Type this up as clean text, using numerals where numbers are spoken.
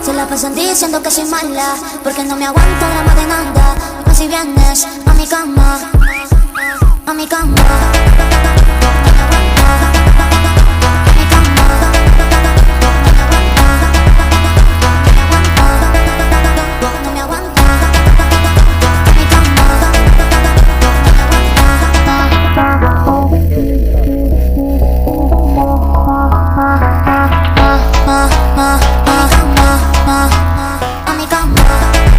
Se la pasan diciendo que soy mala, porque no me aguanto drama de nada. Más si vienes a mi cama, a mi cama.